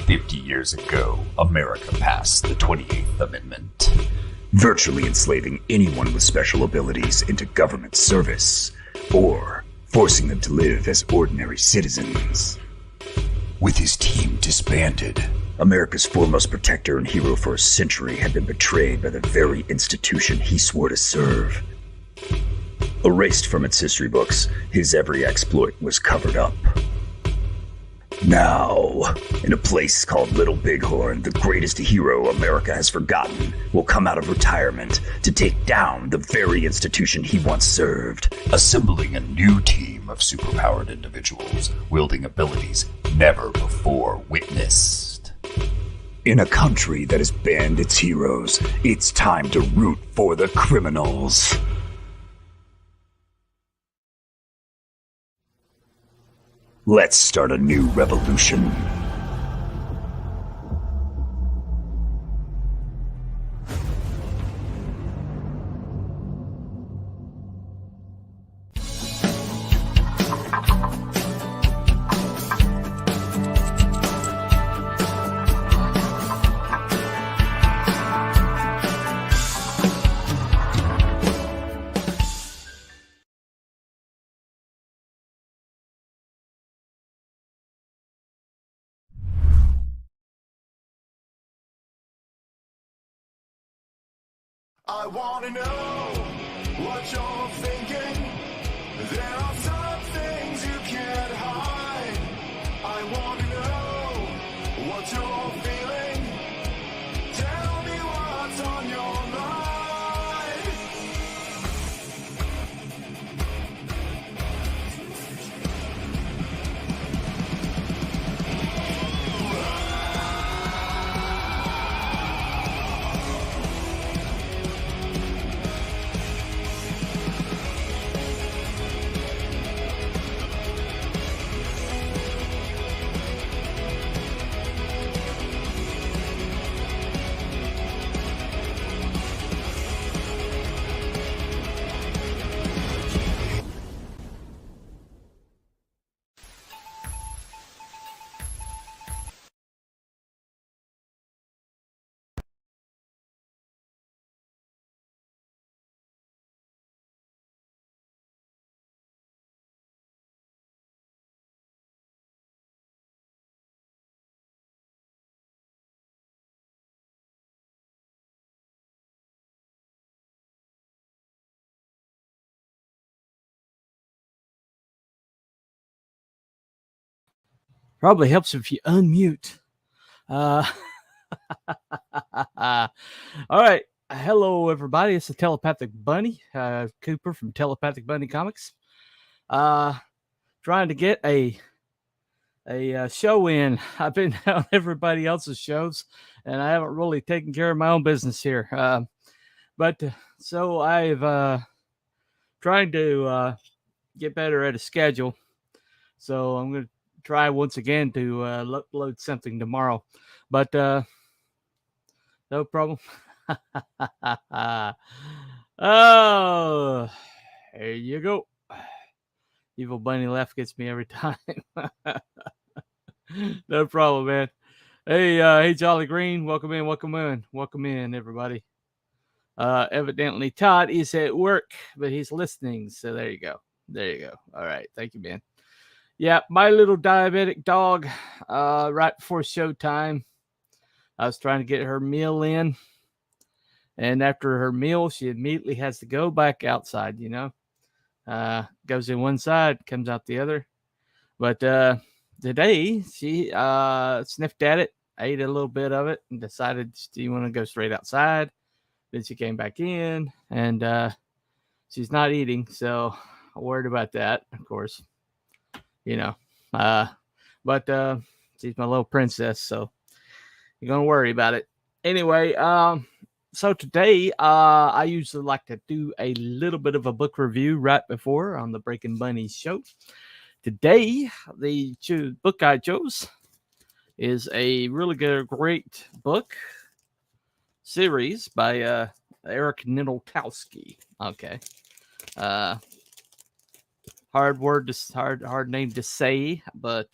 50 years ago, America passed the 28th Amendment, virtually enslaving anyone with special abilities into government service, or forcing them to live as ordinary citizens. With his team disbanded, America's foremost protector and hero for a century had been betrayed by the very institution he swore to serve. Erased from its history books, his every exploit was covered up. Now, in a place called Little Bighorn, the greatest hero America has forgotten will come out of retirement to take down the very institution he once served, assembling a new team of superpowered individuals wielding abilities never before witnessed. In a country that has banned its heroes, it's time to root for the criminals. Let's start a new revolution. I wanna know what you're thinking. There are some things you can't hide. I wanna know what you're feeling. Tell me what's on your mind. Probably helps if you unmute. All right. Hello, everybody. It's the Telepathic Bunny, Cooper from Telepathic Bunny Comics. Trying to get a show in. I've been on everybody else's shows, and I haven't really taken care of my own business here. So I've trying to get better at a schedule. So I'm going to try once again to upload something tomorrow, but no problem. Oh, there you go. Evil Bunny laugh gets me every time. No problem, man. Hey, Jolly Green, welcome in, everybody. Evidently Todd is at work, but he's listening, so there you go. All right, thank you, man. Yeah, my little diabetic dog, right before showtime, I was trying to get her meal in. And after her meal, she immediately has to go back outside, goes in one side, comes out the other. But today, she sniffed at it, ate a little bit of it, and decided she wanted to go straight outside. Then she came back in, and she's not eating, so I'm worried about that, of course. But she's my little princess, so you're gonna worry about it anyway. So today I usually like to do a little bit of a book review right before on the Breaking Bunny show. Today the book I chose is a really great book series by Eric Nidelkowski. Okay. Hard name to say, but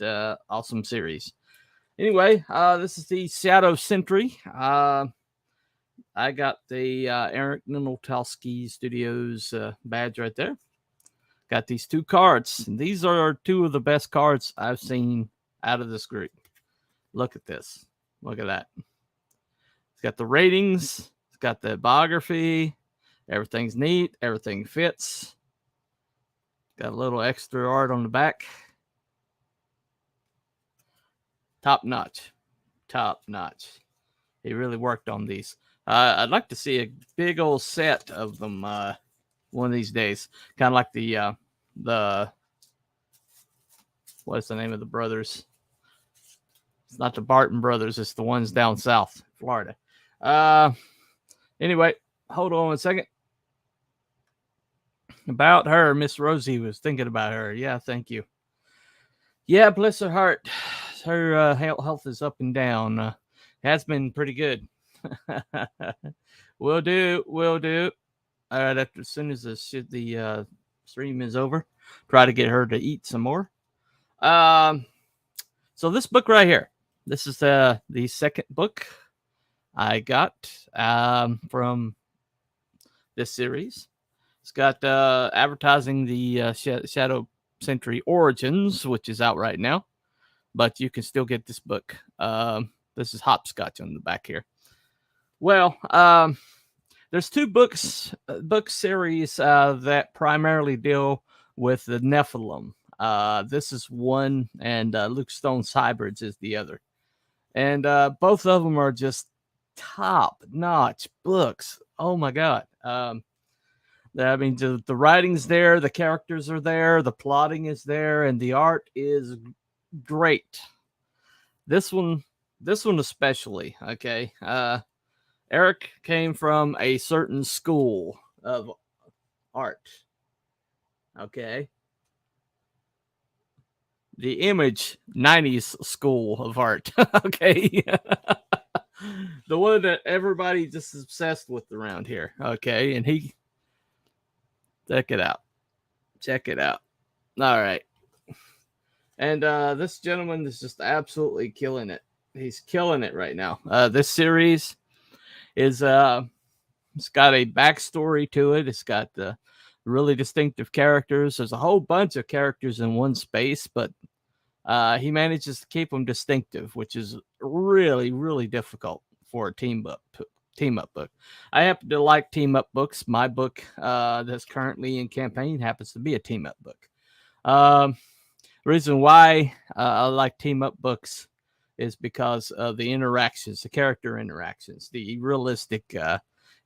awesome series. Anyway, this is the Shadow Sentry. I got the Eric Ninotowski Studios badge right there. Got these 2 cards. And these are 2 of the best cards I've seen out of this group. Look at this. Look at that. It's got the ratings. It's got the biography. Everything's neat. Everything fits. Got a little extra art on the back. Top notch. Top notch. He really worked on these. I'd like to see a big old set of them one of these days. Kind of like the what's the name of the brothers? It's not the Barton brothers. It's the ones down south, Florida. Anyway, hold on a second. About her, Miss Rosie was thinking about her. Yeah, thank you. Yeah, bless her heart. Her health is up and down. Has been pretty good. Will do. All right, as soon as the stream is over, try to get her to eat some more. So this book right here, this is the second book I got from this series. It's got advertising the Shadow Sentry Origins, which is out right now, but you can still get this book. This is hopscotch on the back here. Well, there's 2 book series that primarily deal with the Nephilim. This is one, and Luke Stone's Hybrids is the other. And both of them are just top-notch books. Oh, my God. I mean, the writing's there, the characters are there, the plotting is there, and the art is great. This one especially, okay? Eric came from a certain school of art, okay? The Image 90s school of art, okay? The one that everybody just is obsessed with around here, okay? And he... Check it out. All right. And this gentleman is just absolutely killing it. He's killing it right now. This series is it's got a backstory to it. It's got the really distinctive characters. There's a whole bunch of characters in one space, but he manages to keep them distinctive, which is really, really difficult for a team up book. I happen to like team up books. My book that's currently in campaign happens to be a team up book. Reason why I like team up books is because of the interactions, the character interactions, the realistic.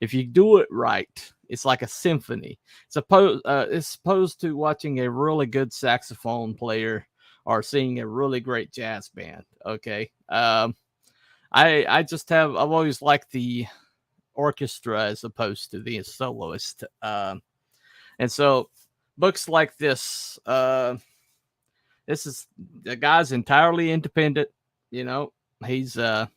If you do it right, it's like a symphony. It's opposed to watching a really good saxophone player or seeing a really great jazz band. Okay. I've always liked the orchestra as opposed to the soloist. And so books like this, this is the guy's entirely independent. You know, he's, I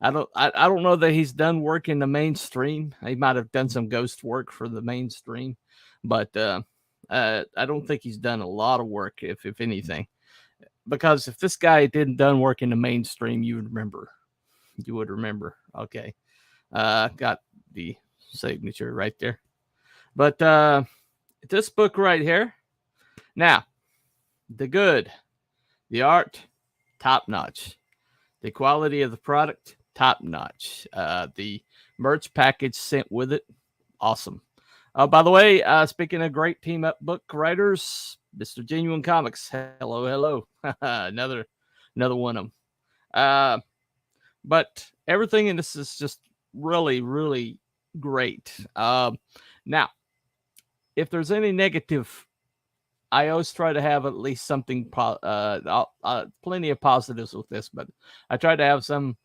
don't know that he's done work in the mainstream. He might have done some ghost work for the mainstream, but, I don't think he's done a lot of work, if anything, because if this guy didn't done work in the mainstream, you would remember. Okay. Got the signature right there. But this book right here. Now, the art, top notch. The quality of the product, top notch. The merch package sent with it, awesome. By the way, speaking of great team up book writers, Mr. Genuine Comics. Hello. another one of them. But everything in this is just really, really great. Now, if there's any negative, I always try to have at least something, plenty of positives with this, but I try to have some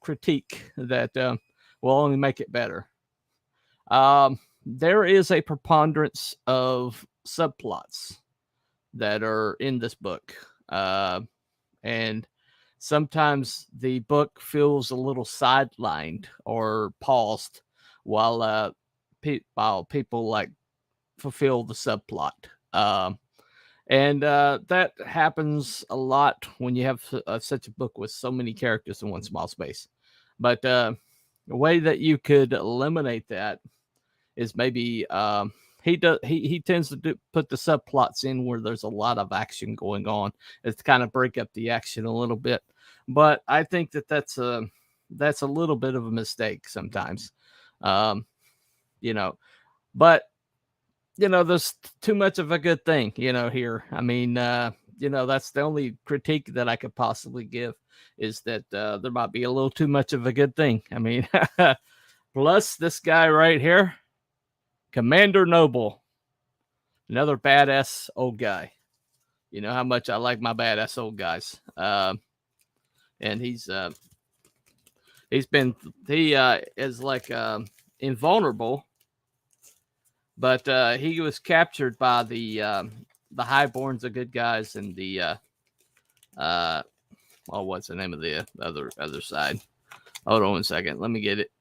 critique that will only make it better. There is a preponderance of subplots that are in this book. And sometimes the book feels a little sidelined or paused while people like fulfill the subplot. And that happens a lot when you have such a book with so many characters in one small space. But the way that you could eliminate that is maybe he tends to put the subplots in where there's a lot of action going on. It's to kind of break up the action a little bit. But I think that that's a little bit of a mistake sometimes. Um, you know, but there's too much of a good thing, here. I mean, that's the only critique that I could possibly give is that there might be a little too much of a good thing. I mean, plus this guy right here, Commander Noble, another badass old guy. You know how much I like my badass old guys. And he is like invulnerable, but he was captured by the Highborns, the good guys, and the what's the name of the other side? Hold on 1 second, let me get it.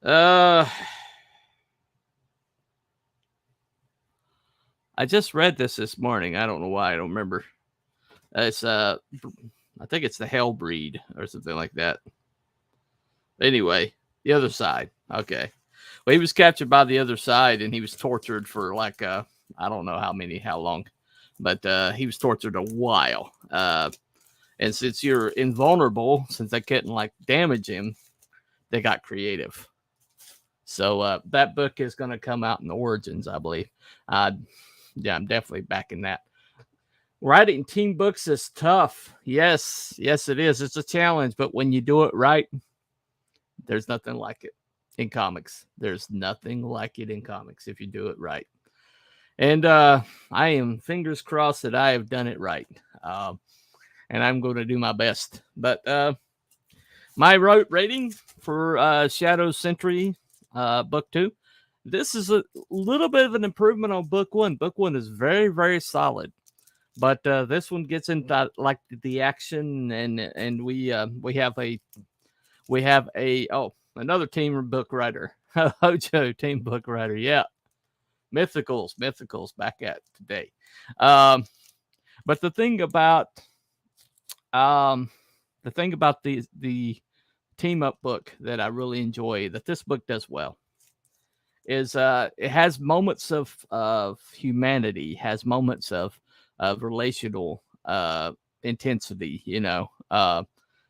I just read this morning. I don't know why. I don't remember. It's I think it's the Hellbreed or something like that. Anyway, the other side. Okay. Well, he was captured by the other side, and he was tortured for like I don't know how long, but he was tortured a while. And since you're invulnerable, since they couldn't like damage him, they got creative. So that book is going to come out in the Origins, I believe. Yeah, I'm definitely backing that. Writing team books is tough. Yes, it is. It's a challenge, but when you do it right, there's nothing like it in comics. There's nothing like it in comics if you do it right. And I am fingers crossed that I have done it right. And I'm going to do my best. But my rating for Shadow Sentry Book 2, this is a little bit of an improvement on Book 1. Book 1 is very, very solid. But this one gets into like the action, and we have another team book writer, Hojo team book writer, yeah, Mythicals back at today. But the thing about the team up book that I really enjoy, that this book does well, is it has moments of humanity, has moments of relational intensity, and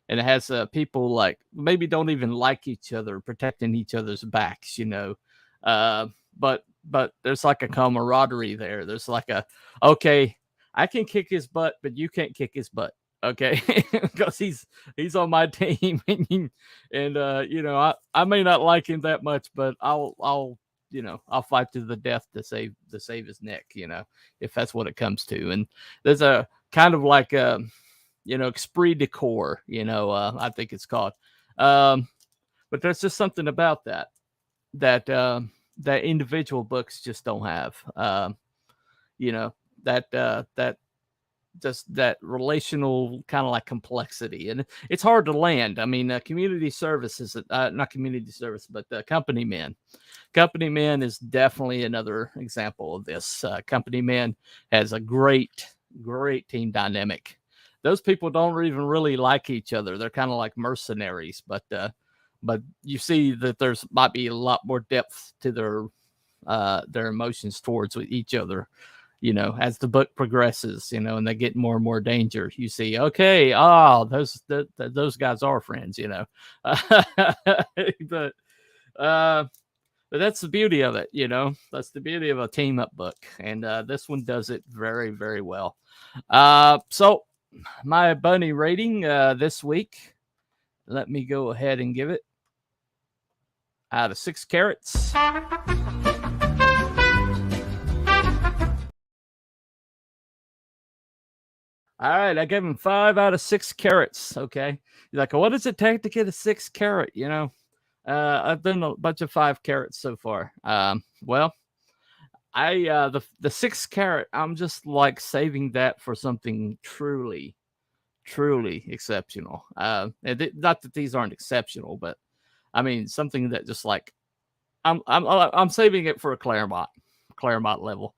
it has people like maybe don't even like each other, protecting each other's backs, but there's like a camaraderie there. There's like okay, I can kick his butt, but you can't kick his butt. Okay, because he's on my team, and I may not like him that much, but I'll fight to the death to save his neck, if that's what it comes to. And there's a kind of like esprit de corps, I think it's called. But there's just something about that individual books just don't have. That just that relational kind of like complexity, and it's hard to land. I mean, community service is not community service, but Company Man. Company Man is definitely another example of this. Company Man has a great team dynamic. Those people don't even really like each other. They're kind of like mercenaries, but you see that there's might be a lot more depth to their emotions towards each other. As the book progresses, and they get more and more danger, you see, okay, those guys are friends, but that's the beauty of it, that's the beauty of a team up book. And this one does it very, very well. So my bunny rating this week, let me go ahead and give it out of 6 carrots. All right, I gave him 5 out of 6 carrots. Okay, you're like, what does it take to get a 6 carat? I've done a bunch of 5 carrots so far. Well, I the 6 carat, I'm just like saving that for something truly exceptional. And not that these aren't exceptional, but I mean something that just like I'm saving it for a Claremont. Claremont level,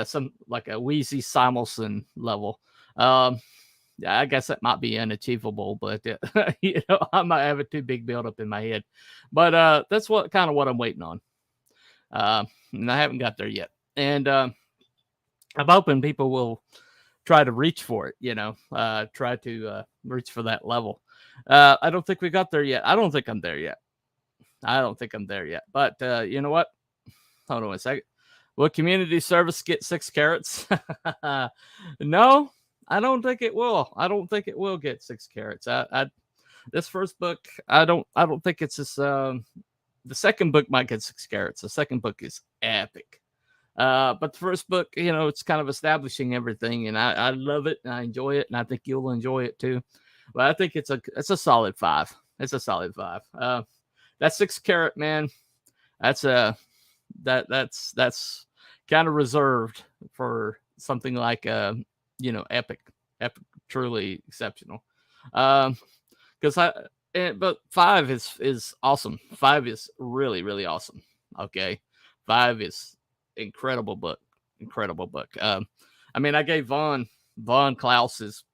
some like a Wheezy Simonson level. Yeah, I guess that might be unachievable, but I might have a too big build up in my head. But that's what I'm waiting on. And I haven't got there yet. And I'm hoping people will try to reach for it, try to reach for that level. I don't think we got there yet. I don't think I'm there yet. But you know what? Hold on a second. Will community service get 6 carats? No, I don't think it will. I don't think it will get 6 carats. This first book, I don't think it's this. The second book might get 6 carats. The second book is epic. But the first book, it's kind of establishing everything, and I love it and I enjoy it, and I think you'll enjoy it too. But I think it's a solid 5. It's a solid 5. That 6 carat, man, that's kind of reserved for something like epic, truly exceptional. But 5 is awesome. 5 is really, really awesome. Okay, 5 is incredible book. I mean, I gave Von Klaus's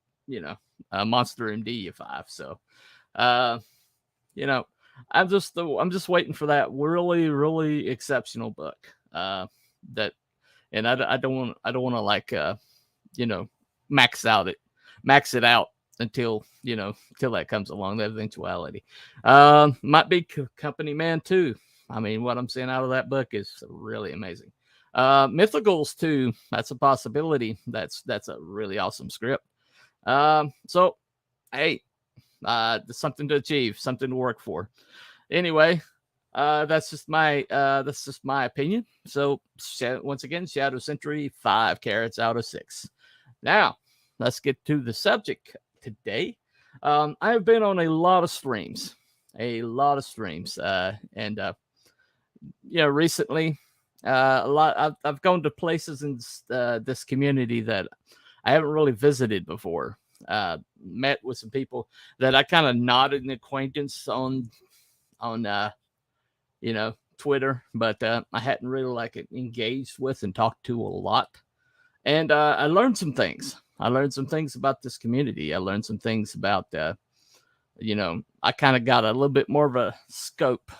Monster MD a 5. So, I'm just waiting for that really, really exceptional book. I don't want to like max it out until that comes along, that eventuality. Might be Company Man 2. I mean, what I'm seeing out of that book is really amazing. Mythicals 2, that's a possibility. That's a really awesome script. So hey, something to achieve, something to work for. Anyway, that's just my opinion. So once again, Shadow Sentry, 5 carats out of 6. Now let's get to the subject today. I have been on a lot of streams, and recently, a lot. I've gone to places in this community that I haven't really visited before. Met with some people that I kind of nodded an acquaintance on Twitter, but I hadn't really engaged with and talked to a lot. And I learned some things. About this community. I learned some things about I kind of got a little bit more of a scope,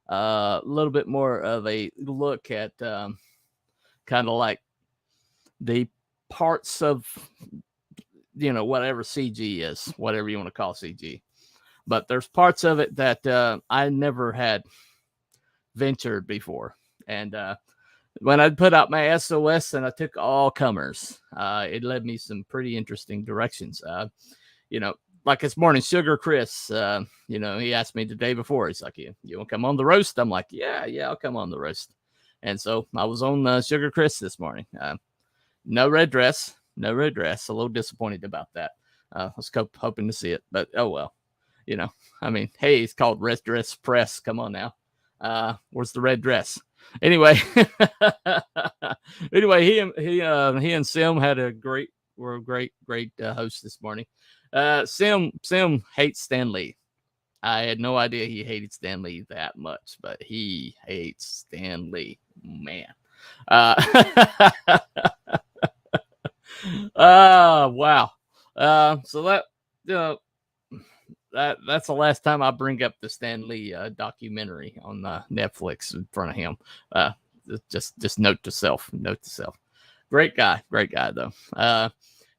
a little bit more of a look at kind of like the parts of whatever CG is, whatever you want to call CG. But there's parts of it that I never had ventured before. And when I put out my SOS and I took all comers, it led me some pretty interesting directions. Like this morning, Sugar Chris, he asked me the day before, he's like, you want to come on the roast? I'm like, yeah, I'll come on the roast. And so I was on Sugar Chris this morning. No red dress. A little disappointed about that. I was hoping to see it, but oh well. I mean, hey, it's called Red Dress Press. Come on now. Where's the red dress? Anyway, he and Sim had a great host this morning. Sim hates Stan Lee. I had no idea he hated Stan Lee that much, but he hates Stan Lee, man. Wow. So that that's the last time I bring up the Stan Lee documentary on Netflix in front of him. Just note to self. Great guy though.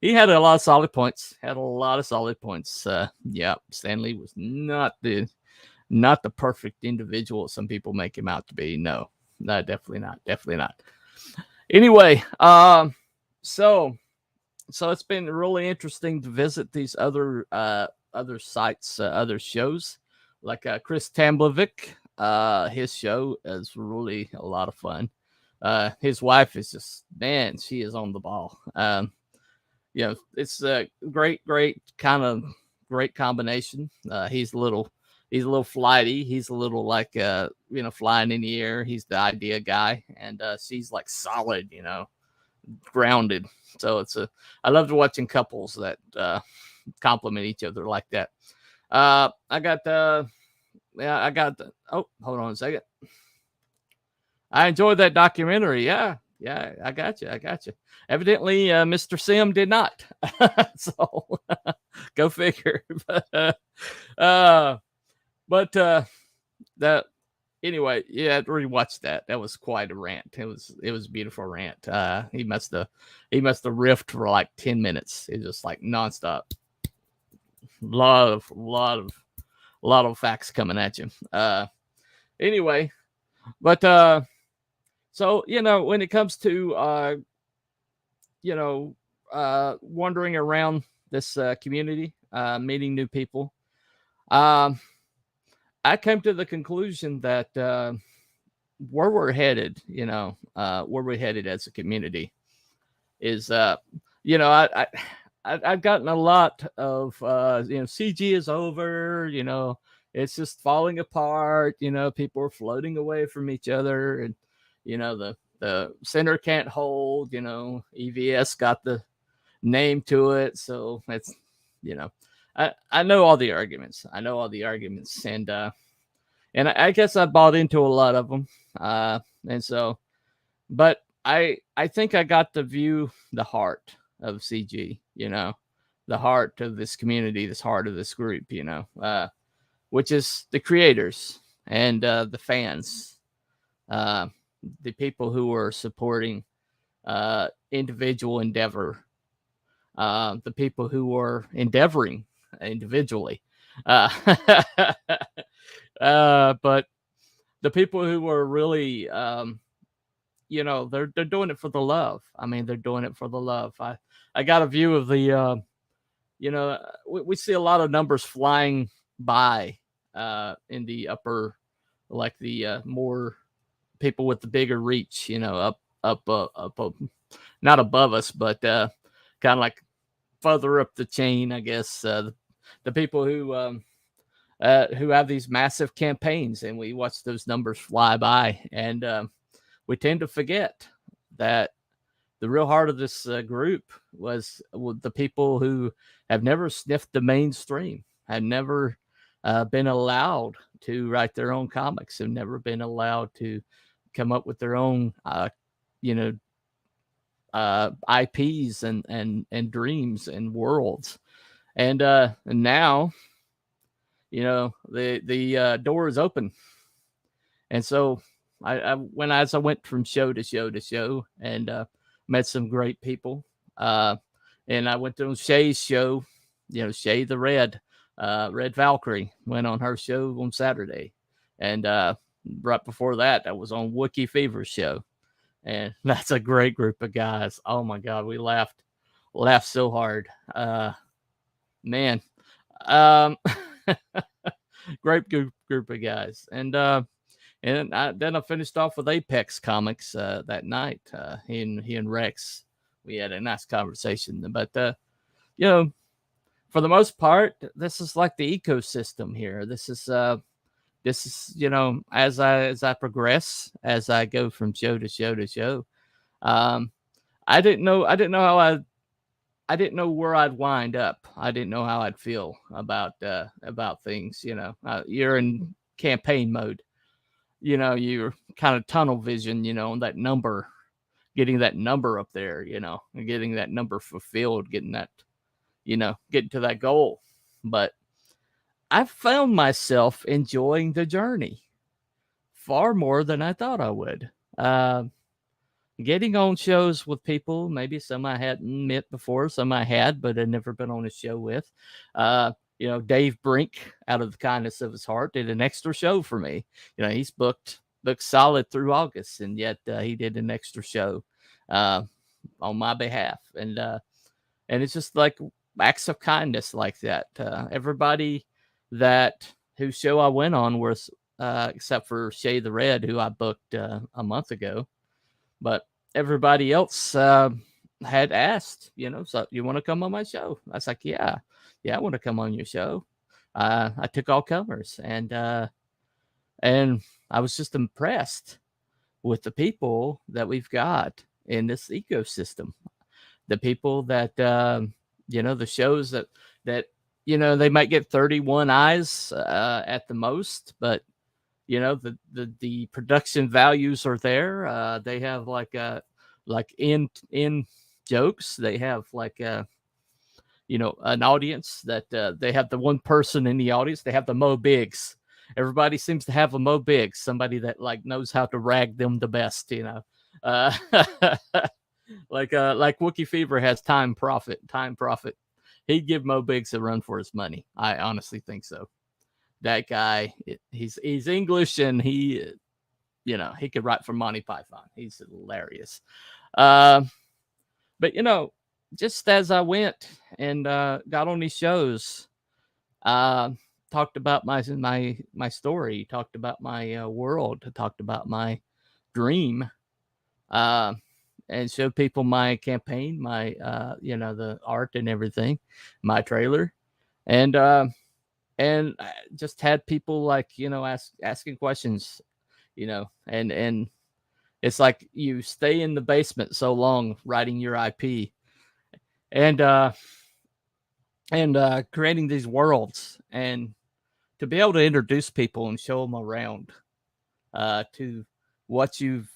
He had a lot of solid points. Yeah, Stan Lee was not the perfect individual some people make him out to be. No, definitely not. Anyway, so it's been really interesting to visit these other sites, other shows, like Chris Tamblevic. His show is really a lot of fun. His wife is just, man, she is on the ball. It's a great combination. He's a little flighty. He's a little like flying in the air. He's the idea guy, and she's like solid, grounded. So I loved watching couples that compliment each other like that. Oh, hold on a second. I enjoyed that documentary. Yeah, Yeah, I got you. I got you. Evidently, Mr. Sim did not. So go figure. uh, but that anyway, yeah, rewatched that. That was quite a rant. It was a beautiful rant. He must have riffed for like 10 minutes. It was just like nonstop. Lot of facts coming at you. Anyway, but so when it comes to wandering around this community, meeting new people, um, I came to the conclusion that where we're headed, where we're headed as a community is, I've gotten a lot of, CG is over, it's just falling apart, people are floating away from each other, and, the center can't hold, EVS got the name to it. So it's, I know all the arguments. And I guess I bought into a lot of them. And so, but I think I got to view the heart of CG, the heart of this community, this heart of this group, which is the creators and the fans, the people who are supporting individual endeavor, the people who are endeavoring individually. But the people who are really, they're doing it for the love. I mean, they're doing it for the love. I got a view of the, we see a lot of numbers flying by in the upper, like the more people with the bigger reach, up, not above us, but kind of like further up the chain, I guess. The people who have these massive campaigns, and we watch those numbers fly by, and we tend to forget that the real heart of this group was the people who have never sniffed the mainstream, have never been allowed to write their own comics, have never been allowed to come up with their own, IPs and dreams and worlds. And now, the door is open. And so I went from show to show to show, and met some great people. And I went to Shay's show, Shay the Red Valkyrie went on her show on Saturday. And right before that, I was on Wookiee Fever's show. And that's a great group of guys. Oh my God, we laughed so hard. Man. Great group of guys. And then I finished off with Apex Comics that night. He and Rex, we had a nice conversation. But for the most part, this is like the ecosystem here. This is as I progress, as I go from show to show to show. I didn't know where I'd wind up. I didn't know how I'd feel about things. You're in campaign mode. You're kind of tunnel vision, on that number, getting that number up there, and getting that number fulfilled, getting that, getting to that goal. But I found myself enjoying the journey far more than I thought I would. Getting on shows with people, maybe some I hadn't met before, some I had, but had never been on a show with. Dave Brink, out of the kindness of his heart, did an extra show for me. He's booked solid through August, and yet he did an extra show on my behalf. And it's just like acts of kindness like that. Everybody whose show I went on was, except for Shay the Red, who I booked a month ago. But everybody else had asked, so you want to come on my show? I was like, yeah, I want to come on your show. I took all comers, and I was just impressed with the people that we've got in this ecosystem. The people that, the shows that they might get 31 eyes at the most, but the production values are there. They have like like in jokes. They have like an audience that they have the one person in the audience. They have the Mo Biggs. Everybody seems to have a Mo Biggs, somebody that like knows how to rag them the best. Uh, like Wookie Fever has Time Profit. Time Profit. He'd give Mo Biggs a run for his money. I honestly think so. That guy, he's English and he could write for Monty Python. He's hilarious. Uh, but just as I went and got on these shows, uh, talked about my story, talked about my world, talked about my dream, uh, and showed people my campaign, my the art and everything, my trailer, and I just had people like asking questions, and it's like you stay in the basement so long writing your IP and creating these worlds, and to be able to introduce people and show them around to what you've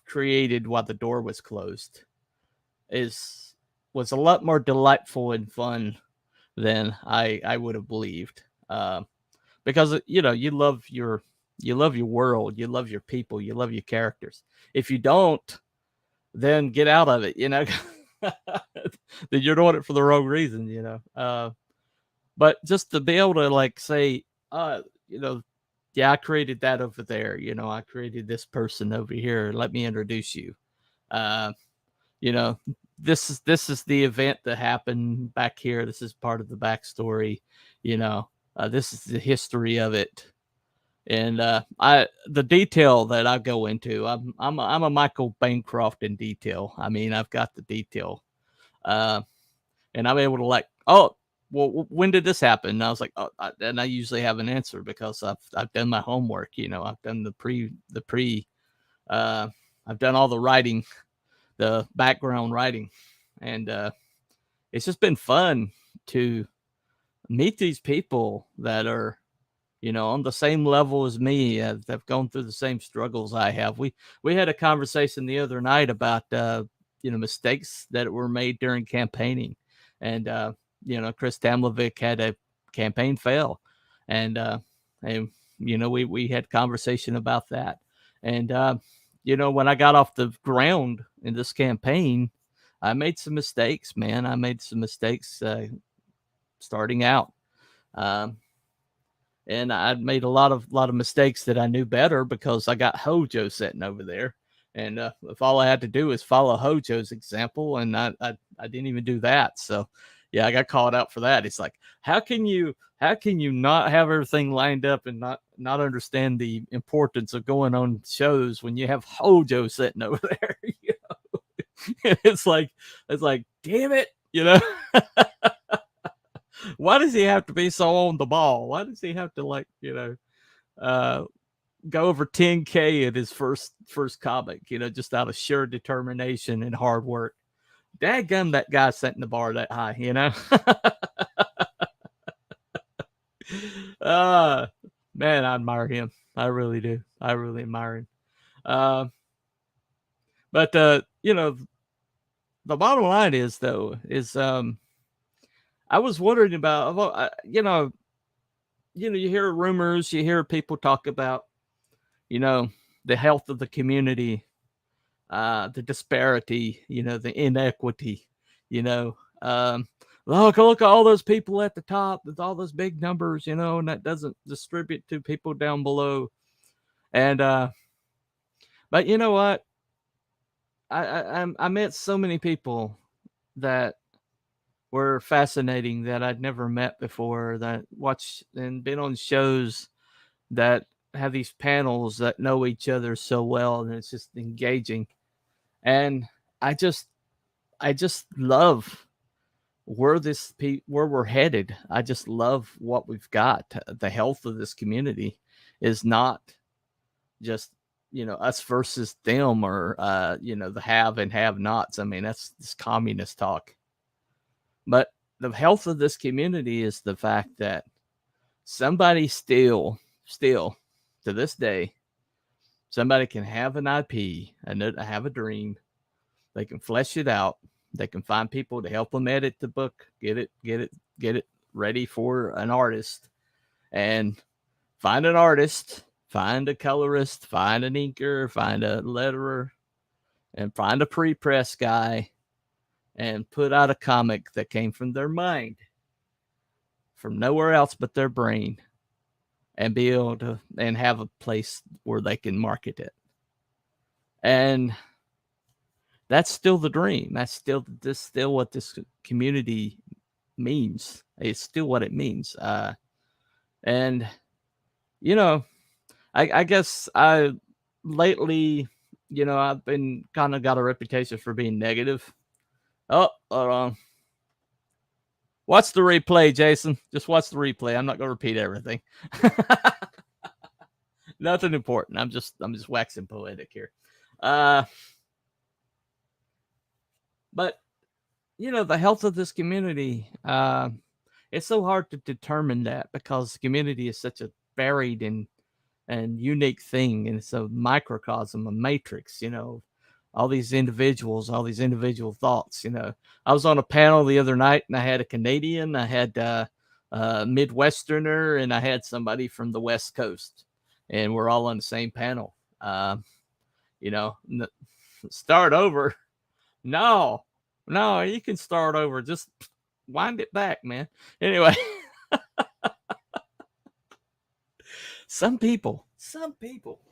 created while the door was closed was a lot more delightful and fun than I would have believed. Because you love your world, you love your people, you love your characters. If you don't, then get out of it. Then you're doing it for the wrong reason. But just to be able to like say, yeah, I created that over there. I created this person over here. Let me introduce you. Uh, you know, this is the event that happened back here. This is part of the backstory. This is the history of it. And the detail that I go into, I'm a Michael Bancroft in detail. I mean, I've got the detail, and I'm able to like, oh, well, when did this happen? And I was like, oh, and I usually have an answer because I've done my homework. I've done the pre, I've done all the writing, the background writing, and it's just been fun to meet these people that are on the same level as me, have gone through the same struggles I have. We had a conversation the other night about mistakes that were made during campaigning, and Chris Tamlovic had a campaign fail, and we had conversation about that, and when I got off the ground in this campaign, I made some mistakes, man. I made some mistakes starting out. And I'd made a lot of mistakes that I knew better because I got Hojo sitting over there, and if all I had to do is follow Hojo's example, and I didn't even do that. So yeah, I got called out for that. It's like, how can you not have everything lined up and not understand the importance of going on shows when you have Hojo sitting over there? It's like damn it, why does he have to be so on the ball? Why does he have to go over 10K in his first comic, just out of sheer determination and hard work? Dadgum, that guy setting the bar that high, Man, I admire him. I really do. I really admire him. But the bottom line is I was wondering about, you hear rumors, you hear people talk about, the health of the community, the disparity, the inequity, look at all those people at the top with all those big numbers, and that doesn't distribute to people down below. And, but you know what? I met so many people that were fascinating that I'd never met before, that watched and been on shows that have these panels that know each other so well, and it's just engaging. And I just love where we're headed. I just love what we've got. The health of this community is not just us versus them, or the have and have nots. I mean, that's this communist talk. But the health of this community is the fact that somebody still to this day somebody can have an IP and have a dream. They can flesh it out. They can find people to help them edit the book, get it ready for an artist, and find an artist, find a colorist, find an inker, find a letterer, and find a pre-press guy, and put out a comic that came from their mind, from nowhere else but their brain, and be able to and have a place where they can market it. And that's still the dream. That's still what this community means. It's still what it means. And you know, I guess I lately, I've been kind of got a reputation for being negative. Oh, hold on. Watch the replay, Jason. Just watch the replay. I'm not going to repeat everything. Nothing important. I'm just waxing poetic here. But the health of this community, it's so hard to determine that because the community is such a varied and unique thing, and it's a microcosm, a matrix, all these individuals, all these individual thoughts. I was on a panel the other night, and I had a Canadian, I had a Midwesterner, and I had somebody from the West Coast, and we're all on the same panel. Start over. No, you can start over. Just wind it back, man. Anyway. Some people,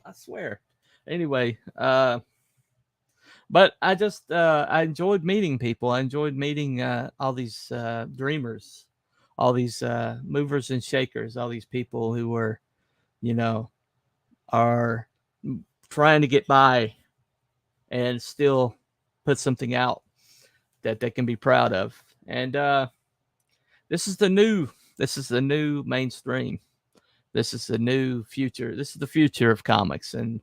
I swear. Anyway, but I just, I enjoyed meeting people. I enjoyed meeting all these dreamers, all these movers and shakers, all these people who were, are trying to get by and still put something out that they can be proud of. And this is the new mainstream. This is the new future. This is the future of comics. And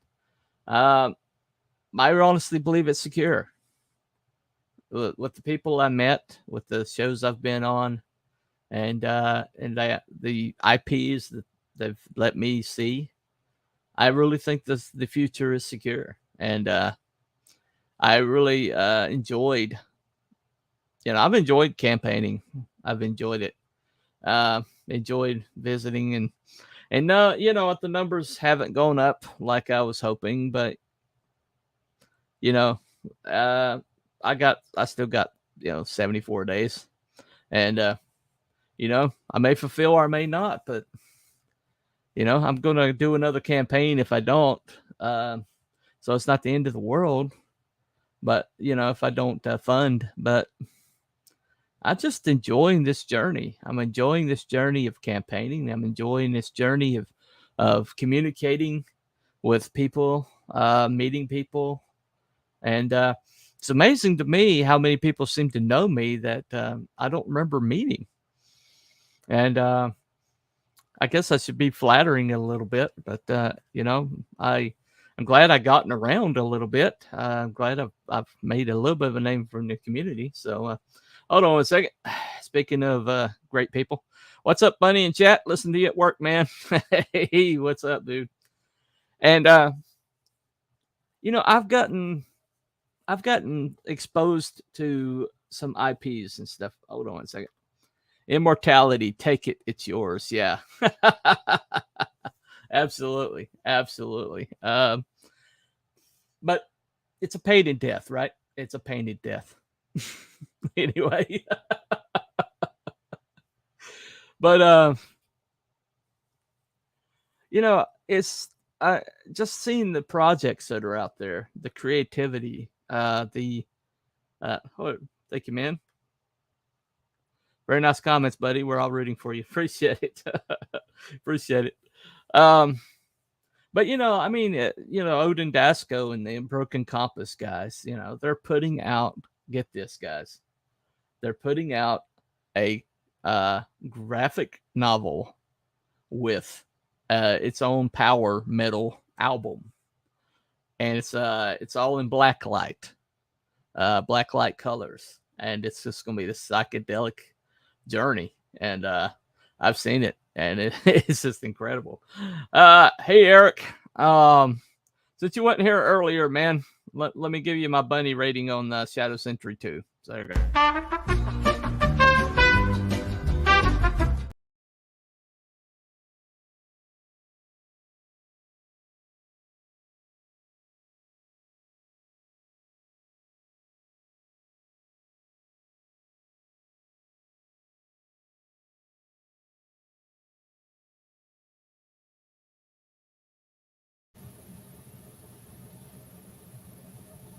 I honestly believe it's secure. With the people I met, with the shows I've been on, and the IPs that they've let me see, I really think the future is secure. And I really enjoyed, I've enjoyed campaigning. I've enjoyed it. Enjoyed visiting and what, the numbers haven't gone up like I was hoping, but I still got 74 days, and I may fulfill or I may not, but I'm gonna do another campaign if I don't. So it's not the end of the world, but if I don't fund, but I'm just enjoying this journey. I'm enjoying this journey of campaigning. I'm enjoying this journey of communicating with people, meeting people. And it's amazing to me how many people seem to know me that I don't remember meeting. And I guess I should be flattering a little bit, but I'm glad I gotten around a little bit. I'm glad I've made a little bit of a name from the community. So hold on a second. Speaking of great people, what's up, Bunny in chat? Listen to you at work, man. Hey, what's up, dude? And I've gotten exposed to some IPs and stuff. Hold on a second. Immortality, take it, it's yours. Yeah. Absolutely. But it's a painted death, right? It's a painted death. Anyway. But it's just seeing the projects that are out there, the creativity, thank you, man. Very nice comments, buddy. We're all rooting for you. Appreciate it. Appreciate it. But Odin Dasco and the Broken Compass guys, they're putting out, get this, guys, they're putting out a graphic novel with its own power metal album, and it's all in black light colors, and it's just gonna be this psychedelic journey. And I've seen it, and it's just incredible. Hey, Eric, Since you wasn't here earlier, man, let me give you my bunny rating on Shadow Sentry 2. So there you go.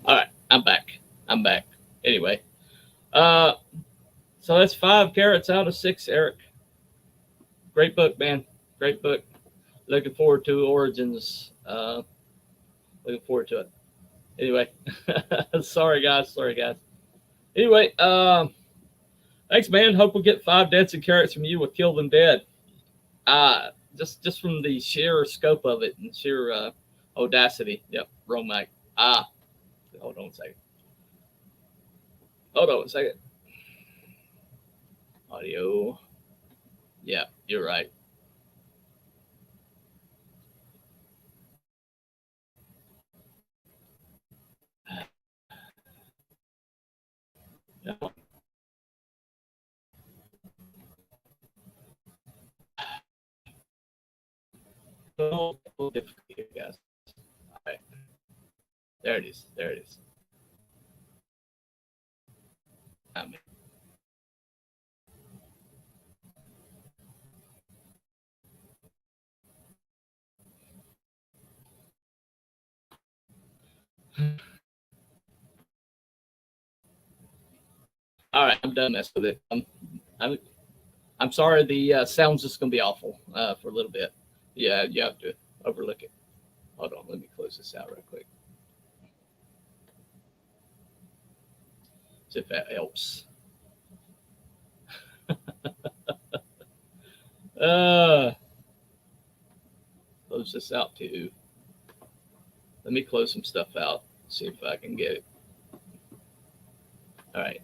All right, I'm back. Anyway, so that's 5 carrots out of 6, Eric. Great book, man. Great book. Looking forward to Origins. Looking forward to it. Anyway, sorry guys. Anyway, thanks, man. Hope we'll get 5 dancing carrots from you. We'll kill them dead. Just from the sheer scope of it and sheer audacity. Yep, wrong mic. Hold on a second. Audio. Yeah, you're right. No. No, difficult here, guys. All right. There it is. mean, all right, I'm done messing with it. I'm sorry. The sound's just gonna be awful for a little bit. Yeah, you have to overlook it. Hold on, let me close this out real quick. See if that helps. Close this out too. Let me close some stuff out. See if I can get it. All right.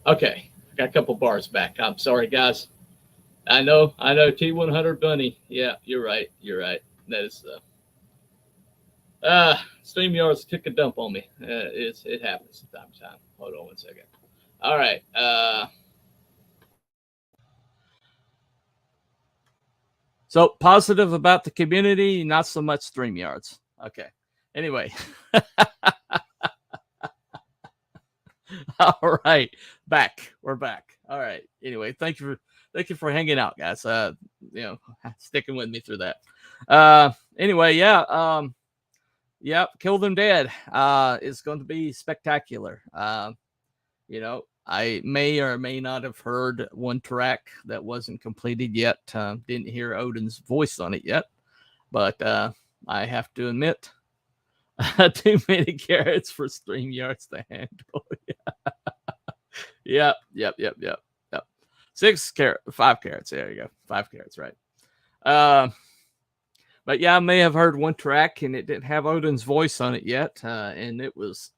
Okay, got a couple bars back. I'm sorry, guys. I know. T100 Bunny. Yeah, you're right. That is StreamYards took a dump on me. It happens from time to time. Hold on 1 second. All right. So positive about the community, not so much StreamYards. Okay. Anyway. All right. We're back. All right. Anyway, thank you for hanging out, guys. Sticking with me through that. Anyway, yeah. Kill Them Dead is going to be spectacular. I may or may not have heard one track that wasn't completed yet. Didn't hear Odin's voice on it yet, but I have to admit, too many carrots for StreamYards to handle. Yep. 5 carrots. There you go. 5 carrots, right? But yeah, I may have heard one track and it didn't have Odin's voice on it yet, and it was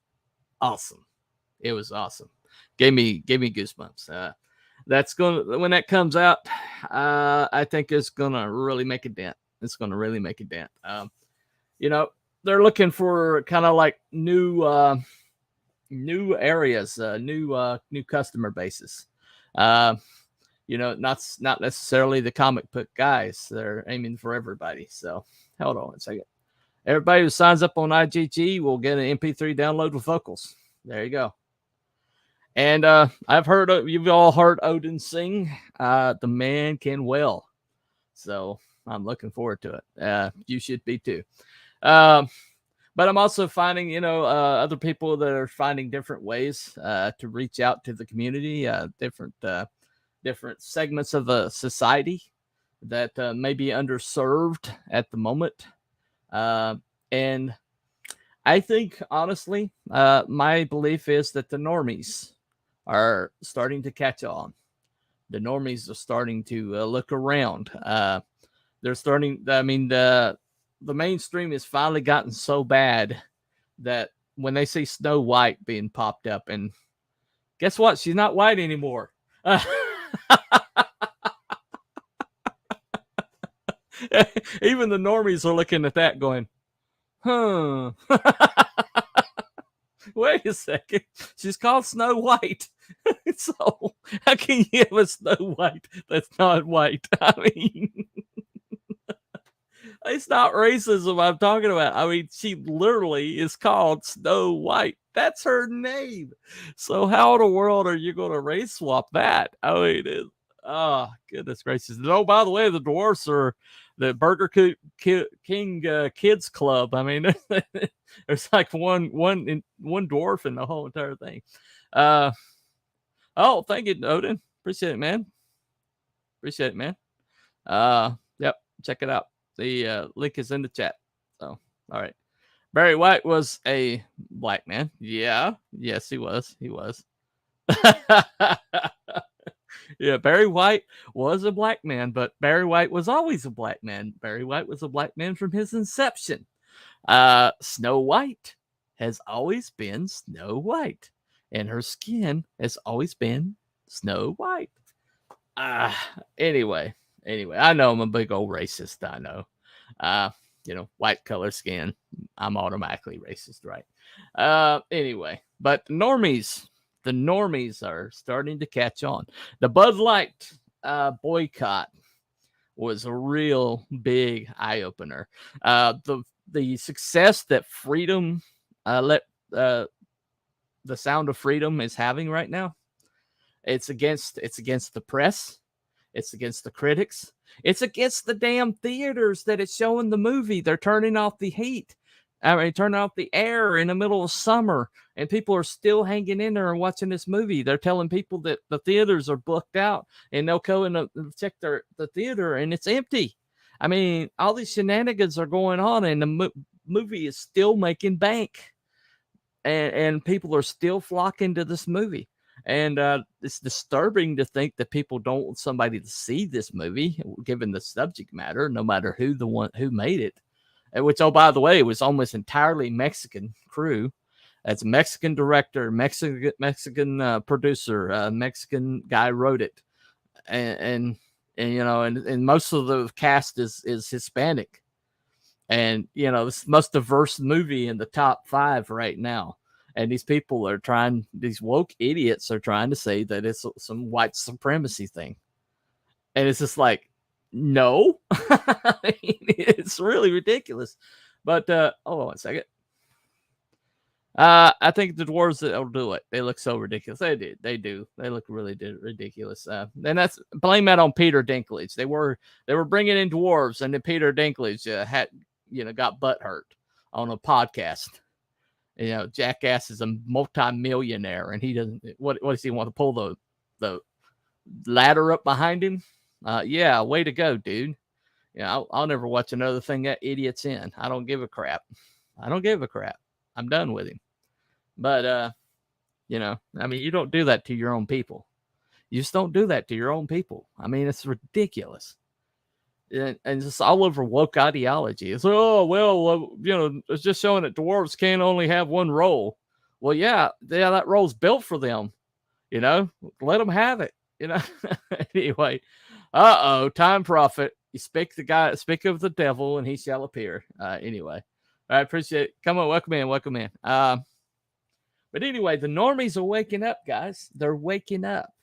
awesome. Gave me goosebumps. That's when that comes out, I think it's gonna really make a dent. They're looking for kind of like new areas, new customer bases. Not necessarily the comic book guys. They're aiming for everybody. So hold on a second. Everybody who signs up on IGG will get an MP3 download with vocals. There you go. And you've all heard Odin sing. The man can well. So I'm looking forward to it. You should be too. But I'm also finding, other people that are finding different ways to reach out to the community, different segments of the society that may be underserved at the moment. And I think, honestly, my belief is that the normies are starting to catch on. The normies are starting to look around. They're starting, the mainstream has finally gotten so bad that when they see Snow White being popped up, and guess what? She's not white anymore. Even the normies are looking at that going, huh. Wait a second. She's called Snow White. So how can you have a Snow White that's not white? I mean, it's not racism I'm talking about. I mean, she literally is called Snow White. That's her name. So how in the world are you going to race swap that? I mean, oh, goodness gracious. And, oh, by the way, the dwarfs are the Burger King Kids Club. I mean, there's like one dwarf in the whole entire thing. Oh, thank you, Odin. Appreciate it, man. Appreciate it, man. Yep, check it out. The link is in the chat. So, all right. Barry White was a black man. Yeah. Yes, he was. He was. Yeah, Barry White was a black man, but Barry White was always a black man. Barry White was a black man from his inception. Snow White has always been Snow White, and her skin has always been Snow White. Anyway, I know I'm a big old racist. I know. White color skin, I'm automatically racist, right? Anyway, but the normies are starting to catch on. The Bud Light boycott was a real big eye opener. The success that freedom the Sound of Freedom is having right now, it's against the press, it's against the critics, it's against the damn theaters that it's showing the movie. They're turning off the heat. I mean, turning off the air in the middle of summer, and people are still hanging in there and watching this movie. They're telling people that the theaters are booked out, and they'll go and check the theater, and it's empty. I mean, all these shenanigans are going on, and the movie is still making bank, and people are still flocking to this movie. And it's disturbing to think that people don't want somebody to see this movie, given the subject matter, no matter who made it. Which, oh, by the way, was almost entirely Mexican crew. That's a Mexican director, Mexican producer, Mexican guy wrote it, and most of the cast is Hispanic, and this most diverse movie in the top 5 right now. And these people are these woke idiots are trying to say that it's some white supremacy thing, and it's just like, no. I mean, it's really ridiculous. But hold on one second. I think the dwarves will do it. They look so ridiculous. They do. They look really ridiculous. And that's blame that on Peter Dinklage. They were bringing in dwarves, and then Peter Dinklage got butt hurt on a podcast. Jackass is a multi-millionaire, and he doesn't. What does he want to pull the ladder up behind him? Yeah, way to go, dude. I'll never watch another thing that idiot's in. I don't give a crap. I'm done with him. But I mean, you don't do that to your own people. You just don't do that to your own people. I mean, it's ridiculous. And it's all over woke ideology. It's like, oh, well, it's just showing that dwarves can't only have one role. Well, yeah, that role's built for them. Let them have it. Anyway, time prophet. You speak of the devil, and he shall appear. Anyway, I appreciate it. Come on, welcome in. But anyway, the normies are waking up, guys. They're waking up,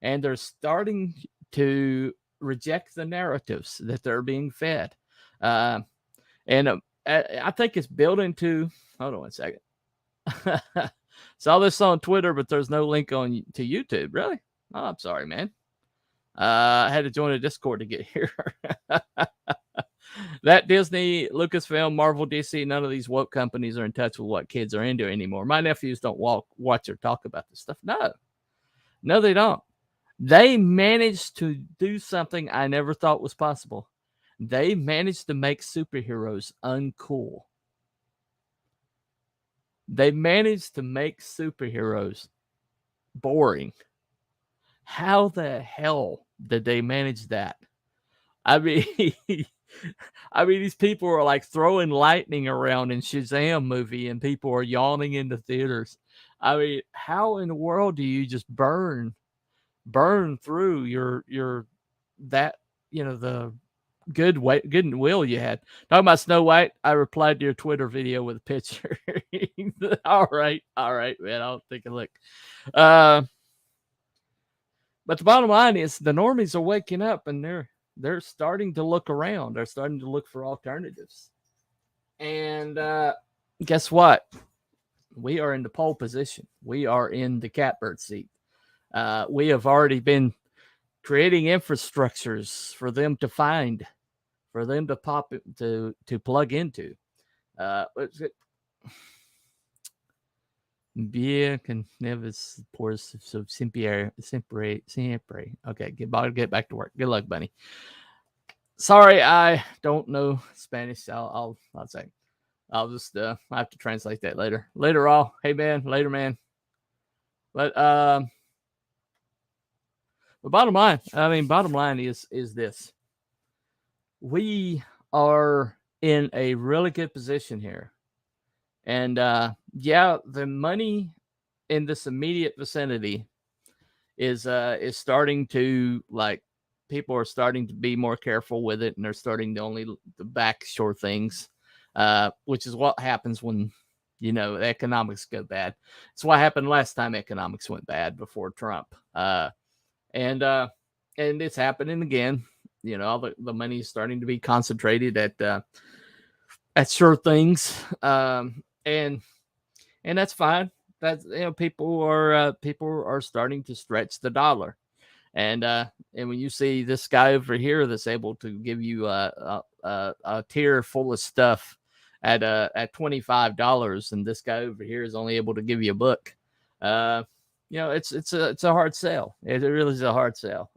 and they're starting to reject the narratives that they're being fed. And I think it's built into. Hold on one second. Saw this on Twitter, but there's no link to YouTube. Really? Oh, I'm sorry, man. I had to join a Discord to get here. That Disney, Lucasfilm, Marvel, DC, none of these woke companies are in touch with what kids are into anymore. My nephews don't watch or talk about this stuff. No, they don't. They managed to do something I never thought was possible. They managed to make superheroes uncool. They managed to make superheroes boring. How the hell did they manage that? I mean, these people are like throwing lightning around in Shazam movie, and people are yawning in the theaters. I mean, how in the world do you just burn through the good will you had. Talking about Snow White, I replied to your Twitter video with a picture. all right, man. I'll take a look. But the bottom line is the normies are waking up and they're starting to look around. They're starting to look for alternatives. And guess what? We are in the pole position. We are in the catbird seat. We have already been creating infrastructures for them to find, for them to pop to plug into. What's it? Bien can never support so siempre. Okay, get back to work. Good luck, Bunny. Sorry, I don't know Spanish. I'll say. I'll just I have to translate that later. Later all. Hey man, later man. But the bottom line is this. We are in a really good position here. And yeah, the money in this immediate vicinity is starting to, like, people are starting to be more careful with it, and they're starting to only the back shore things, which is what happens when, you know, economics go bad. It's what happened last time economics went bad before Trump. And it's happening again. You know, all the money is starting to be concentrated at sure things. And that's fine. That's, you know, people are starting to stretch the dollar. And when you see this guy over here that's able to give you a tier full of stuff at $25, and this guy over here is only able to give you a book, you know, it's a hard sell. It really is a hard sell.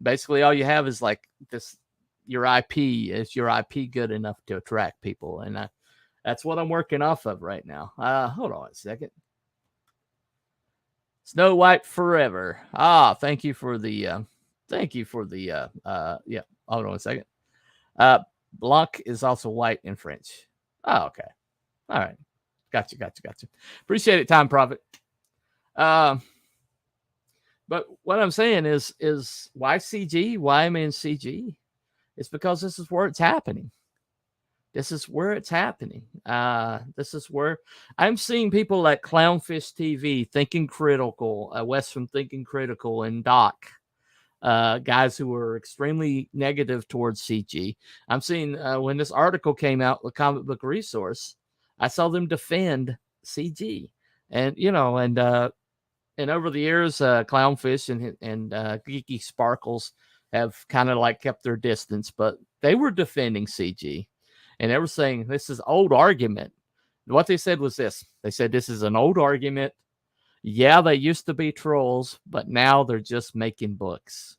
Basically, all you have is like this. Your IP, is your IP good enough to attract people? And that's what I'm working off of right now. Hold on a second. Snow White forever. Thank you for the yeah. Hold on a second. Blanc is also white in French. Oh, okay. All right. Gotcha. Appreciate it, Time Prophet. But what I'm saying is why CG? Why am I in CG? It's because this is where it's happening. This is where I'm seeing people like Clownfish TV, Thinking Critical, Wes from Thinking Critical, and Doc, guys who are extremely negative towards CG. I'm seeing when this article came out with Comic Book Resource, I saw them defend CG, and you know, and over the years, Clownfish and Geeky Sparkles have kind of like kept their distance, but they were defending CG. And they were saying this is old argument. What they said was this. They said this is an old argument. Yeah, they used to be trolls, but now they're just making books.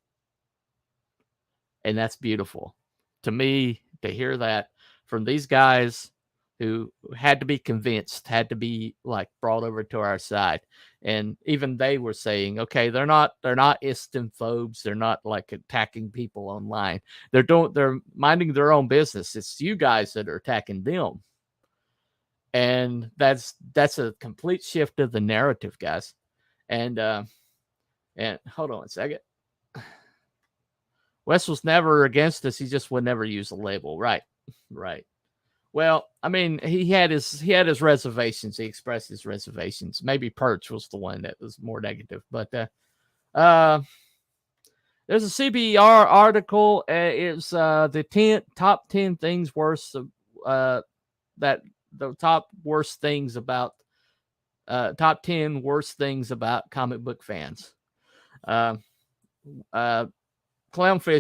And that's beautiful. To me, to hear that from these guys who had to be convinced, had to be like brought over to our side. And even they were saying, okay, they're not istophobes. They're not like attacking people online. They're minding their own business. It's you guys that are attacking them. And that's a complete shift of the narrative, guys. And hold on a second. Wes was never against us. He just would never use the label. Right. Well, I mean, he had his reservations. He expressed his reservations. Maybe Perch was the one that was more negative. But there's a CBR article. It's the top 10 things worse that the top worst things about top 10 worst things about comic book fans. Clownfish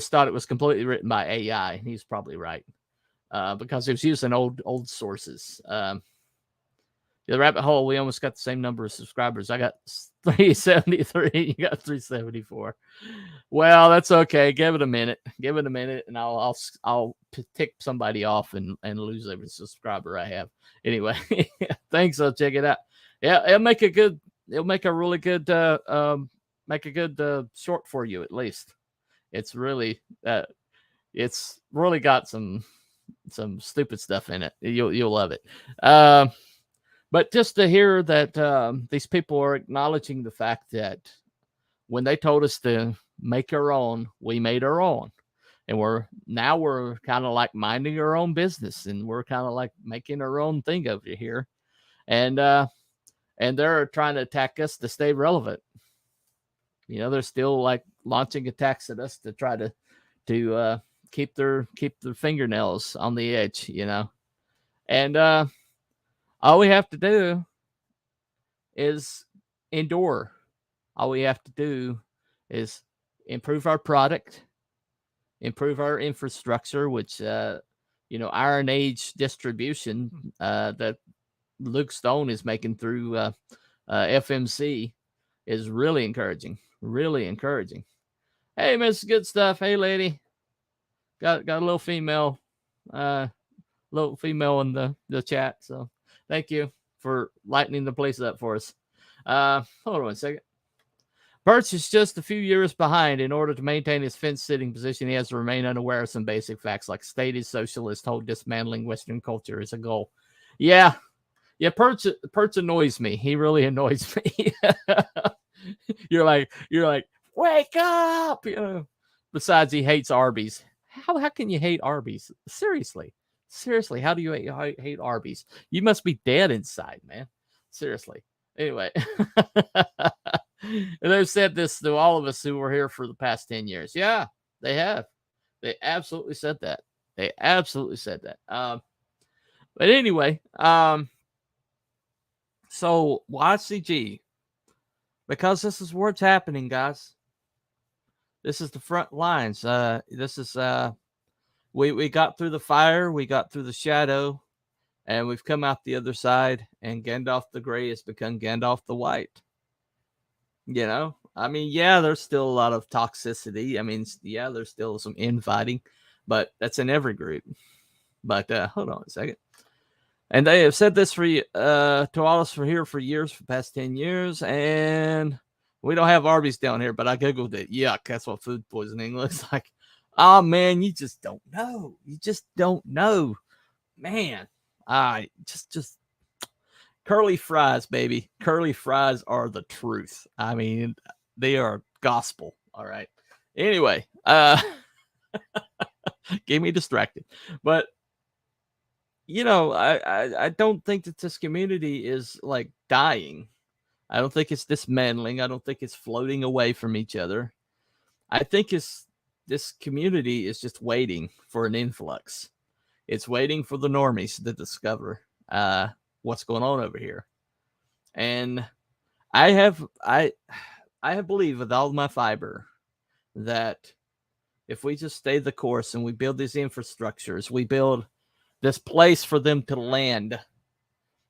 thought it was completely written by AI. He's probably right. Because it was using old sources. The rabbit hole, we almost got the same number of subscribers. I got 373. You got 374. Well, that's okay. Give it a minute, and I'll tick somebody off and lose every subscriber I have. Anyway, thanks. I'll check it out. Yeah, it'll make a really good short for you at least. It's really got some stupid stuff in it. You'll love it. But just to hear that these people are acknowledging the fact that when they told us to make our own, we made our own. and we're kind of like minding our own business, and we're kind of like making our own thing over here, and they're trying to attack us to stay relevant. They're still like launching attacks at us to try to keep their fingernails on the edge, and all we have to do is endure. All we have to do is improve our product, improve our infrastructure, which Iron Age distribution that Luke Stone is making through FMC is really encouraging. Really encouraging. Hey, Miss Good Stuff. Hey, lady. Got a little female in the chat. So thank you for lightening the place up for us. Hold on a second. Birch is just a few years behind. In order to maintain his fence-sitting position, he has to remain unaware of some basic facts, like stated socialist hold dismantling Western culture is a goal. Yeah, Perch annoys me. He really annoys me. You're like, wake up! Besides, he hates Arby's. How can you hate Arby's? Seriously, how do you hate Arby's? You must be dead inside, man. Seriously. Anyway, and they've said this to all of us who were here for the past 10 years. Yeah, they have. They absolutely said that. But anyway, so YCG, because this is where it's happening, guys. This is the front lines. This is we got through the fire, we got through the shadow, and we've come out the other side, and Gandalf the Grey has become Gandalf the White. I mean, yeah, there's still a lot of toxicity. I mean, yeah, there's still some infighting, but that's in every group. But hold on a second. And they have said this to all us for here for years, for the past 10 years, and we don't have Arby's down here, but I Googled it. Yuck, that's what food poisoning looks like. Oh, man, you just don't know. Man, just curly fries, baby. Curly fries are the truth. I mean, they are gospel. All right. Anyway, get me distracted. But, I don't think that this community is like dying. I don't think it's dismantling. I don't think it's floating away from each other. I think this community is just waiting for an influx. It's waiting for the normies to discover what's going on over here. And I believe with all my fiber that if we just stay the course and we build these infrastructures, we build this place for them to land,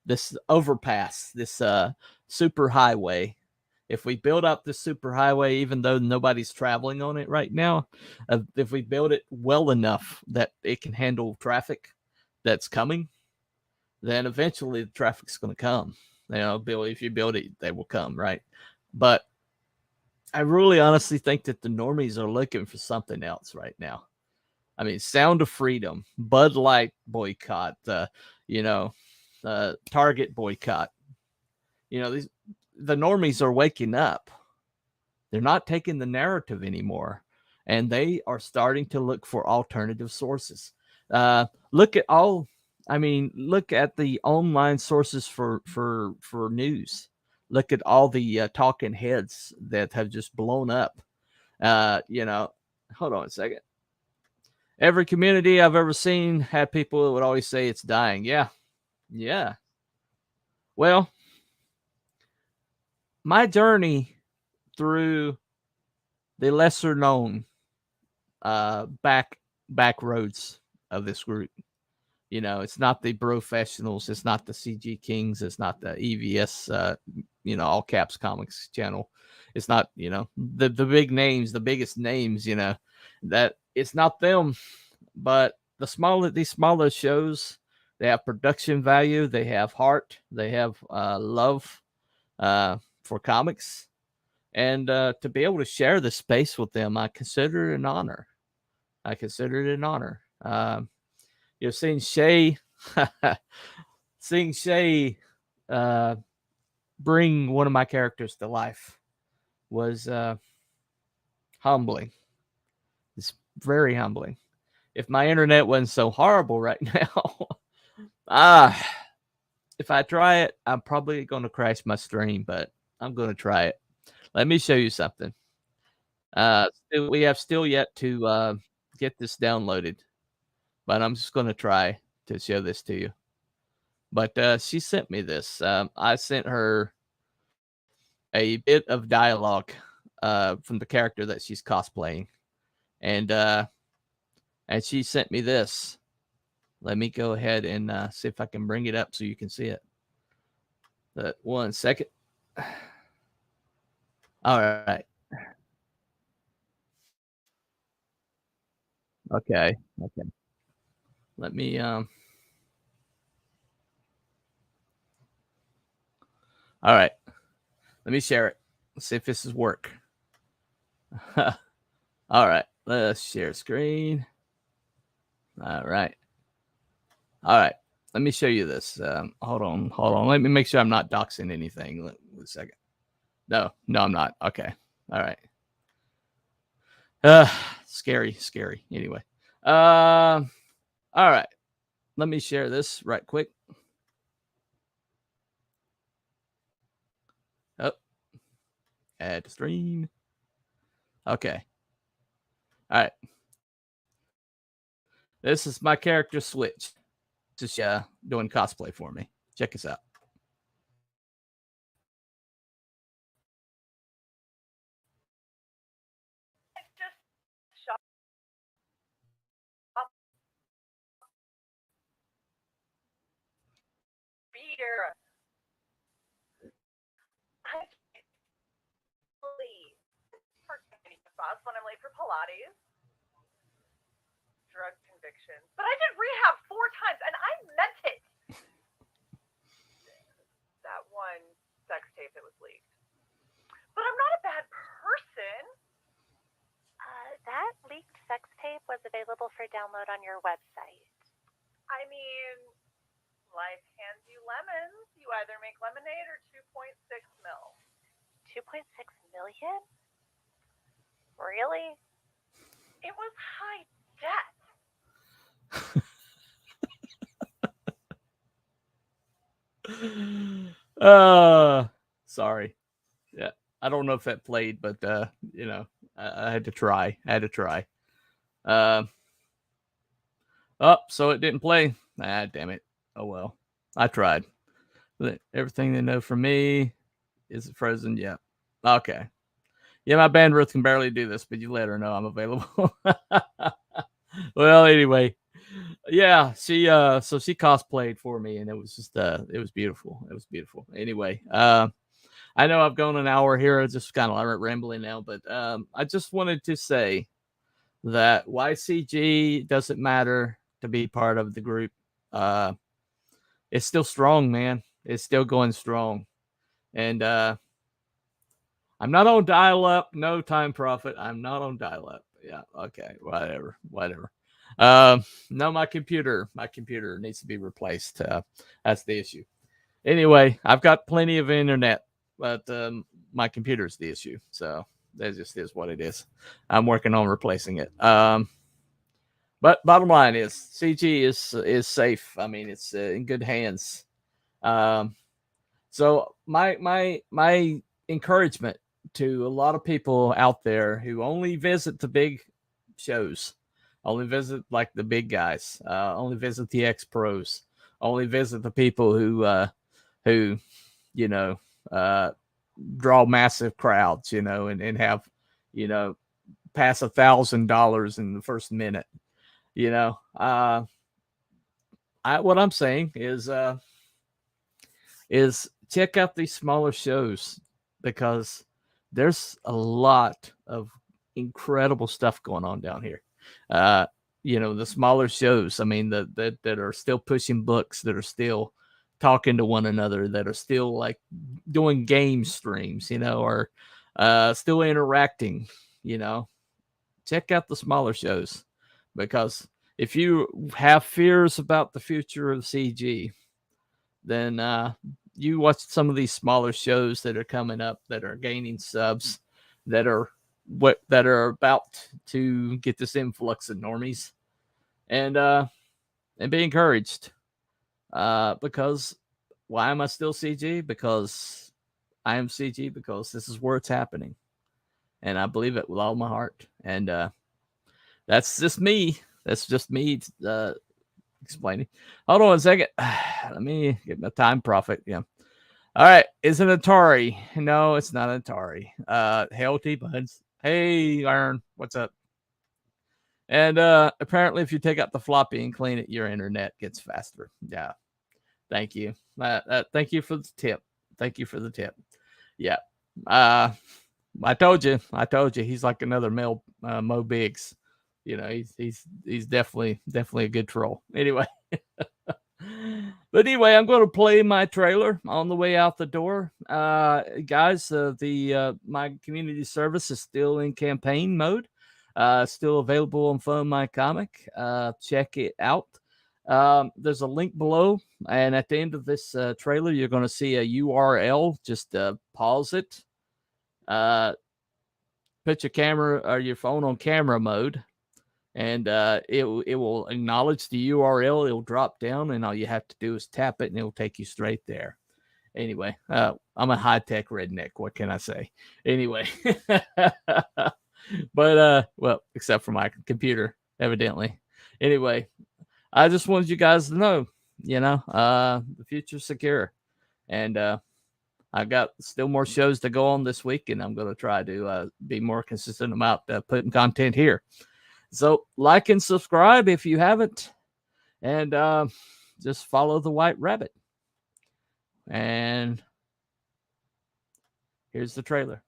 this overpass, this super highway. If we build up this super highway, even though nobody's traveling on it right now, if we build it well enough that it can handle traffic that's coming, then eventually the traffic's going to come. If you build it, they will come, right? But I really honestly think that the normies are looking for something else right now. I mean, Sound of Freedom, Bud Light boycott, Target boycott. The normies are waking up. They're not taking the narrative anymore, and they are starting to look for alternative sources. Look at the online sources for news. Look at all the talking heads that have just blown up. Hold on a second. Every community I've ever seen had people that would always say it's dying. Yeah. Well, my journey through the lesser known back roads of this group. It's not the professionals, it's not the CG Kings, it's not the EVS all caps comics channel. It's not, the big names, the biggest names, that it's not them, but these smaller shows, they have production value, they have heart, they have love for comics, and to be able to share the space with them, I consider it an honor. Seeing Shay bring one of my characters to life was humbling. It's very humbling. If my internet wasn't so horrible right now, if I try it, I'm probably going to crash my stream, but I'm going to try it. Let me show you something. We have still yet to get this downloaded, but I'm just going to try to show this to you. But she sent me this. I sent her a bit of dialogue from the character that she's cosplaying, and she sent me this. Let me go ahead and see if I can bring it up so you can see it. But 1 second. All right. Okay. Let me all right. Let me share it. Let's see if this is work. All right. Let's share screen. All right. Let me show you this. Hold on. Let me make sure I'm not doxing anything. Wait a second. No, I'm not. Okay. All right. Scary. Anyway. All right. Let me share this right quick. Oh, add stream. Okay. All right. This is my character Switch. Just doing cosplay for me. Check this out. Beer. I believe when I'm late for Pilates. Drug convictions. But I did rehab 4 times, and I meant it. That one sex tape that was leaked. But I'm not a bad person. That leaked sex tape was available for download on your website. I mean, life hands you lemons. You either make lemonade or 2.6 mil. 2.6 million? Really? It was high debt. Sorry. Yeah, I don't know if that played, but I had to try. So it didn't play. Damn it. Oh well. I tried. Everything they know from me is it frozen. Yeah. Okay. Yeah, my bandwidth can barely do this, but you let her know I'm available. Well, anyway. Yeah, she cosplayed for me, and it was just it was beautiful. Anyway, I know I've gone an hour here. I just kind of rambling now, but I just wanted to say that YCG doesn't matter to be part of the group. It's still strong, man. It's still going strong, and I'm not on dial-up. No time profit. I'm not on dial-up. Yeah. Okay. Whatever. No, my computer needs to be replaced. That's the issue. Anyway, I've got plenty of internet, but my computer's the issue. So that just is what it is. I'm working on replacing it. But bottom line is CG is safe. I mean, it's in good hands. So my encouragement to a lot of people out there who only visit the big shows, only visit like the big guys, only visit the ex-pros, only visit the people who draw massive crowds, and have, pass $1,000 in the first minute. What I'm saying is check out these smaller shows, because there's a lot of incredible stuff going on down here. The smaller shows, I mean, that are still pushing books, that are still talking to one another, that are still like doing game streams, or still interacting, check out the smaller shows, because if you have fears about the future of CG, then you watch some of these smaller shows that are coming up, that are gaining subs, that are that are about to get this influx of normies, and be encouraged. Because why am I still CG? Because I am CG because this is where it's happening, and I believe it with all my heart. And that's just me. That's just me explaining. Hold on a second. Let me get my time profit. Yeah. All right. Is it Atari? No, it's not Atari. Hail T-Buds. Hey, Iron. What's up? And apparently, if you take out the floppy and clean it, your internet gets faster. Yeah. Thank you. Thank you for the tip. Thank you for the tip. Yeah. I told you. He's like another Mo Biggs. You know, he's definitely a good troll. Anyway. But anyway, I'm going to play my trailer on the way out the door. Guys, my community service is still in campaign mode. Still available on Phone My Comic. Check it out. There's a link below, and at the end of this trailer, you're going to see a URL. Just pause it. Put your camera or your phone on camera mode, and it will acknowledge the URL. It'll drop down, and all you have to do is tap it, and it'll take you straight there. Anyway, I'm a high-tech redneck. What can I say? Anyway, but well, except for my computer, evidently. Anyway, I just wanted you guys to know, the future's secure, and I got still more shows to go on this week, and I'm going to try to be more consistent about putting content here. So like and subscribe if you haven't, and just follow the White Rabbit. And here's the trailer.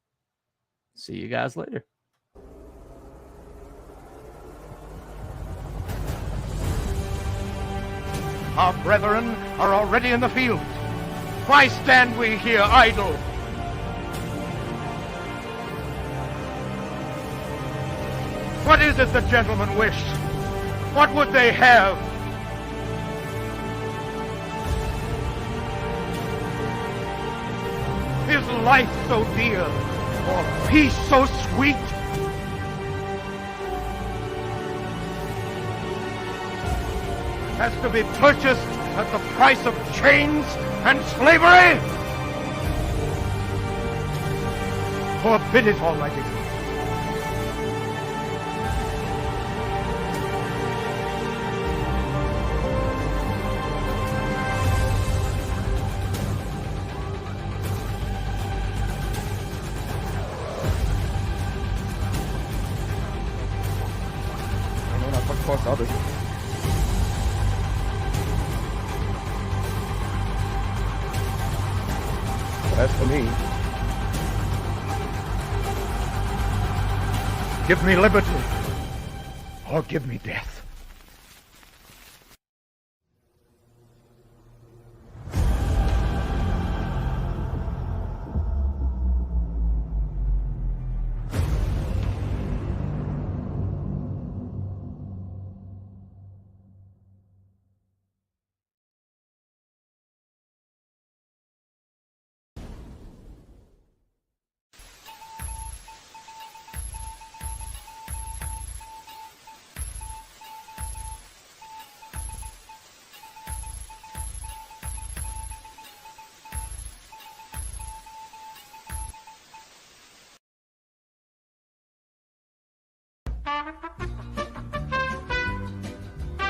See you guys later. Our brethren are already in the field. Why stand we here idle? What is it the gentlemen wish? What would they have? Is life so dear, or peace so sweet? As to be purchased at the price of chains and slavery? Forbid it, Almighty God. I know not what course others. As for me, give me liberty, or give me death.